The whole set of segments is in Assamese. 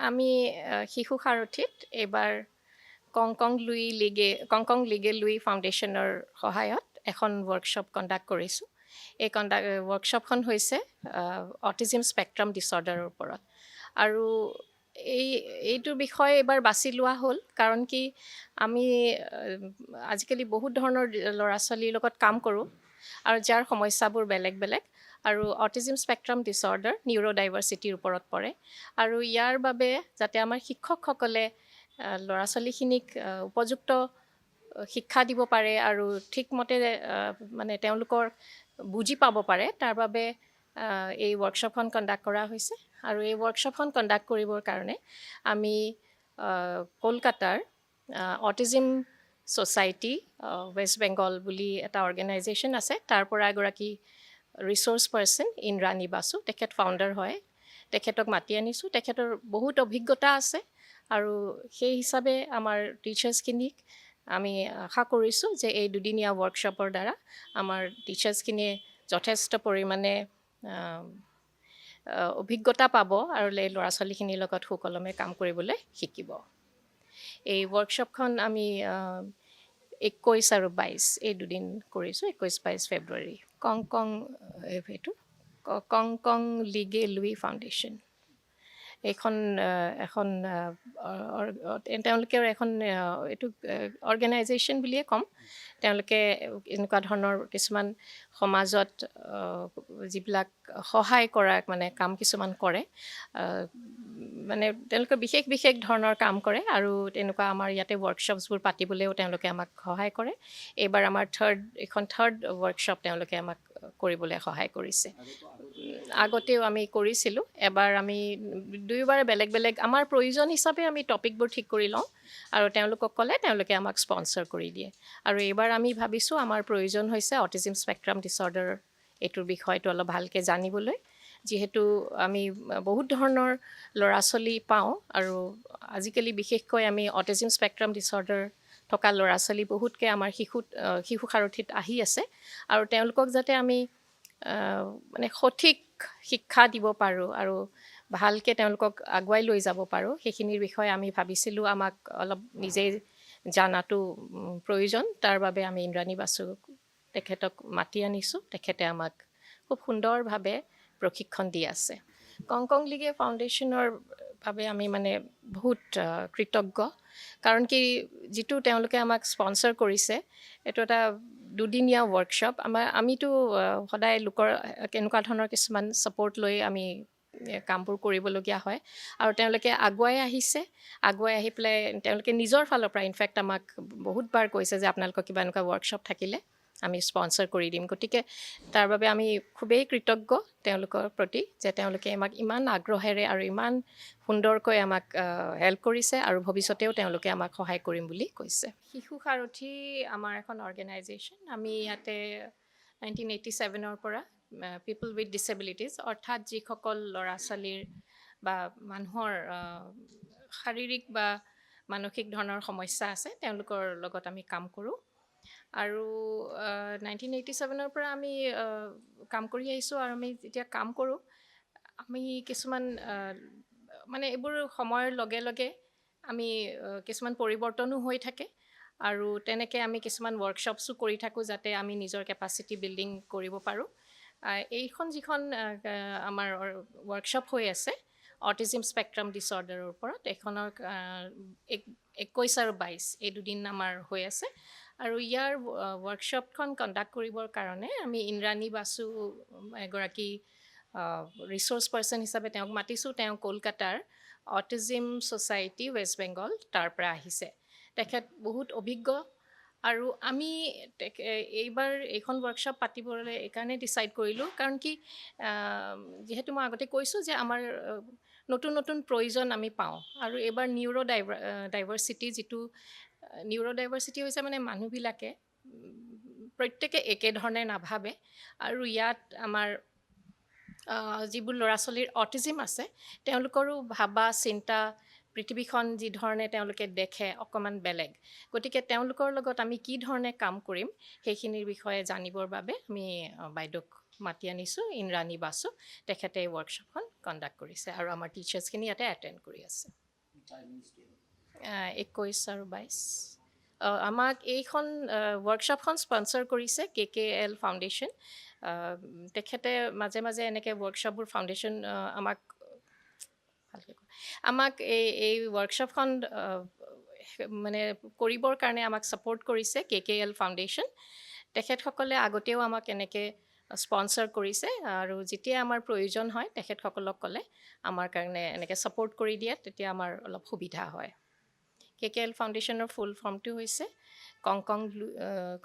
আমি শিশু সাৰথীত এইবাৰ কংকং লিগে লুই ফাউণ্ডেশ্যনৰ সহায়ত এখন ৱৰ্কশ্বপ কণ্ডাক্ট কৰিছোঁ। এই ৱৰ্কশ্বপখন হৈছে অটিজিম স্পেক্ট্ৰাম ডিছঅৰ্ডাৰৰ ওপৰত। আৰু এই এইটোৰ বিষয়ে এইবাৰ বাছি লোৱা হ'ল কাৰণ কি আমি আজিকালি বহুত ধৰণৰ ল'ৰা ছোৱালীৰ লগত কাম কৰোঁ আৰু যাৰ সমস্যাবোৰ বেলেগ বেলেগ। আৰু অটিজিম স্পেক্ট্ৰাম ডিছঅৰ্ডাৰ নিউৰ'ডাইভাৰ্চিটিৰ ওপৰত পৰে। আৰু ইয়াৰ বাবে যাতে আমাৰ শিক্ষকসকলে ল'ৰা ছোৱালীখিনিক উপযুক্ত শিক্ষা দিব পাৰে আৰু ঠিকমতে মানে তেওঁলোকৰ বুজি পাব পাৰে, তাৰ বাবে এই ৱৰ্কশ্বপখন কণ্ডাক্ট কৰা হৈছে। আৰু এই ৱৰ্কশ্বপখন কণ্ডাক্ট কৰিবৰ কাৰণে আমি কলকাতাৰ অটিজিম ছ'চাইটি ৱেষ্ট বেংগল বুলি এটা অৰ্গেনাইজেশ্যন আছে, তাৰ পৰা এগৰাকী ৰিচ'ৰ্চ পাৰ্চন ইন্দ্ৰাণী বাসু, তেখেত ফাউণ্ডাৰ হয়, তেখেতক মাতি আনিছোঁ। তেখেতৰ বহুত অভিজ্ঞতা আছে আৰু সেই হিচাপে আমাৰ টিচাৰ্ছখিনিক আমি আশা কৰিছোঁ যে এই দুদিনীয়া ৱৰ্কশ্বপৰ দ্বাৰা আমাৰ টিচাৰ্ছখিনিয়ে যথেষ্ট পৰিমাণে অভিজ্ঞতা পাব আৰু এই ল'ৰা ছোৱালীখিনিৰ লগত সুকলমে কাম কৰিবলৈ শিকিব। এই ৱৰ্কশ্বপখন আমি 21 আৰু 22 এই দুদিন কৰিছোঁ, 21-22 ফেব্ৰুৱাৰী। কংকং লিগে লুই ফাউণ্ডেশ্যন এইখন এখন তেওঁলোকে এখন এইটো অৰ্গেনাইজেশ্যন বুলিয়ে ক'ম। তেওঁলোকে এনেকুৱা ধৰণৰ কিছুমান সমাজত যিবিলাক সহায় কৰা মানে কাম কিছুমান কৰে, মানে তেওঁলোকে বিশেষ বিশেষ ধৰণৰ কাম কৰে আৰু তেনেকুৱা আমাৰ ইয়াতে ৱৰ্কশ্বপছবোৰ পাতিবলৈও তেওঁলোকে আমাক সহায় কৰে। এইবাৰ আমাৰ থাৰ্ড ৱৰ্কশ্বপ তেওঁলোকে আমাক কৰিবলৈ সহায় কৰিছে। আগতেও আমি কৰিছিলোঁ, এবাৰ আমি দুয়োবাৰে বেলেগ বেলেগ আমাৰ প্ৰয়োজন হিচাপে আমি টপিকবোৰ ঠিক কৰি লওঁ আৰু তেওঁলোকক ক'লে তেওঁলোকে আমাক স্পনচৰ কৰি দিয়ে। আৰু এইবাৰ আমি ভাবিছোঁ আমাৰ প্ৰয়োজন হৈছে অটিজিম স্পেক্ট্ৰাম ডিছঅৰ্ডাৰ এইটোৰ বিষয়টো অলপ ভালকৈ জানিবলৈ, যিহেতু আমি বহুত ধৰণৰ ল'ৰা ছোৱালী পাওঁ আৰু আজিকালি বিশেষকৈ আমি অটিজিম স্পেক্ট্ৰাম ডিছঅৰ্ডাৰ থকা ল'ৰা ছোৱালী বহুতকৈ আমাৰ শিশু সাৰথীত আহি আছে। আৰু তেওঁলোকক যাতে আমি মানে সঠিক শিক্ষা দিব পাৰোঁ আৰু ভালকৈ তেওঁলোকক আগুৱাই লৈ যাব পাৰোঁ, সেইখিনিৰ বিষয়ে আমি ভাবিছিলোঁ আমাক অলপ নিজেই জানাটো প্ৰয়োজন। তাৰ বাবে আমি ইন্দ্ৰাণী বাসু তেখেতক মাতি আনিছোঁ। তেখেতে আমাক খুব সুন্দৰভাৱে প্ৰশিক্ষণ দি আছে। কংকং লিগে ফাউণ্ডেশ্যনৰ বাবে আমি মানে বহুত কৃতজ্ঞ, কাৰণ কি যিটো তেওঁলোকে আমাক স্পনচৰ কৰিছে এইটো এটা দুদিনীয়া ৱৰ্কশ্বপ। আমিতো সদায় লোকৰ এনেকুৱা ধৰণৰ কিছুমান ছাপৰ্ট লৈ আমি কামবোৰ কৰিবলগীয়া হয় আৰু তেওঁলোকে আগুৱাই আহি পেলাই তেওঁলোকে নিজৰ ফালৰ পৰা ইনফেক্ট আমাক বহুতবাৰ কৈছে যে আপোনালোকৰ কিবা এনেকুৱা ৱৰ্কশ্বপ থাকিলে আমি স্পনচৰ কৰি দিম। গতিকে তাৰ বাবে আমি খুবেই কৃতজ্ঞ তেওঁলোকৰ প্ৰতি যে তেওঁলোকে আমাক ইমান আগ্ৰহেৰে আৰু ইমান সুন্দৰকৈ আমাক হেল্প কৰিছে আৰু ভৱিষ্যতেও তেওঁলোকে আমাক সহায় কৰিম বুলি কৈছে। শিশু সাৰথী আমাৰ এখন অৰ্গেনাইজেশ্যন। আমি ইয়াতে 1987ৰ পৰা পিপল উইথ ডিছেবিলিটিজ অৰ্থাৎ যিসকল ল'ৰা ছোৱালীৰ বা মানুহৰ শাৰীৰিক বা মানসিক ধৰণৰ সমস্যা আছে তেওঁলোকৰ লগত আমি কাম কৰোঁ। আৰু 1987ৰ পৰা আমি কাম কৰি আহিছোঁ আৰু আমি যেতিয়া কাম কৰোঁ আমি কিছুমান মানে এইবোৰ সময়ৰ লগে লগে আমি কিছুমান পৰিৱৰ্তনো হৈ থাকে আৰু তেনেকৈ আমি কিছুমান ৱৰ্কশ্বপছো কৰি থাকোঁ যাতে আমি নিজৰ কেপাচিটি বিল্ডিং কৰিব পাৰোঁ। এইখন যিখন আমাৰ ৱৰ্কশ্বপ হৈ আছে অটিজিম স্পেক্ট্ৰাম ডিছঅৰ্ডাৰৰ ওপৰত, এইখনৰ 21 আৰু 22 এই দুদিন আমাৰ হৈ আছে। আৰু ইয়াৰ ৱৰ্কশ্বপখন কণ্ডাক্ট কৰিবৰ কাৰণে আমি ইন্দ্ৰাণী বাসু এগৰাকী ৰিচ'ৰ্চ পাৰ্চন হিচাপে তেওঁক মাতিছোঁ। তেওঁ কলকাতাৰ অটিজিম ছ'চাইটি ৱেষ্ট বেংগল তাৰ পৰা আহিছে। তেখেত বহুত অভিজ্ঞ আৰু আমি এইবাৰ এইখন ৱৰ্কশ্বপ পাতিবলৈ এইকাৰণে ডিচাইড কৰিলোঁ কাৰণ কি যিহেতু মই আগতে কৈছোঁ যে আমাৰ নতুন নতুন প্ৰয়োজন আমি পাওঁ আৰু এইবাৰ ডাইভাৰ্চিটি যিটো নিউৰ'ডাইভাৰ্চিটি হৈছে মানে মানুহবিলাকে প্ৰত্যেকে একেধৰণে নাভাবে আৰু ইয়াত আমাৰ যিবোৰ ল'ৰা ছোৱালীৰ অটিজিম আছে তেওঁলোকৰো ভাবা চিন্তা পৃথিৱীখন যি ধৰণে তেওঁলোকে দেখে অকণমান বেলেগ। গতিকে তেওঁলোকৰ লগত আমি কি ধৰণে কাম কৰিম সেইখিনিৰ বিষয়ে জানিবৰ বাবে আমি বাইদেউক মাতি আনিছোঁ ইন্দ্ৰাণী বাসু তেখেতে এই ৱৰ্কশ্বপখন কণ্ডাক্ট কৰিছে আৰু আমাৰ টিচাৰ্ছখিনি ইয়াতে এটেণ্ড কৰি আছে 21 আৰু 22 আমাক এইখন ৱৰ্কশ্বপখন স্পনচৰ কৰিছে KKL ফাউণ্ডেশ্যন তেখেতে মাজে মাজে এনেকৈ ৱৰ্কশ্বপবোৰ ফাউণ্ডেশ্যন আমাক এই ৱৰ্কশ্বপখন মানে কৰিবৰ কাৰণে আমাক ছাপৰ্ট কৰিছে KKL ফাউণ্ডেশ্যন তেখেতসকলে আগতেও আমাক এনেকৈ স্পনচৰ কৰিছে আৰু যেতিয়া আমাৰ প্ৰয়োজন হয় তেখেতসকলক ক'লে আমাৰ কাৰণে এনেকৈ ছাপৰ্ট কৰি দিয়ে তেতিয়া আমাৰ অলপ সুবিধা হয় KKL ফাউণ্ডেশ্যনৰ ফুল ফৰ্মটো হৈছে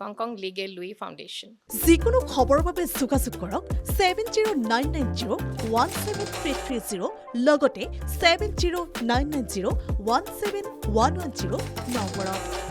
কংকং লিগেল লুই ফাউণ্ডেশ্যন যিকোনো খবৰৰ বাবে যোগাযোগ কৰক 7099017330 লগতে 7099017110 নম্বৰত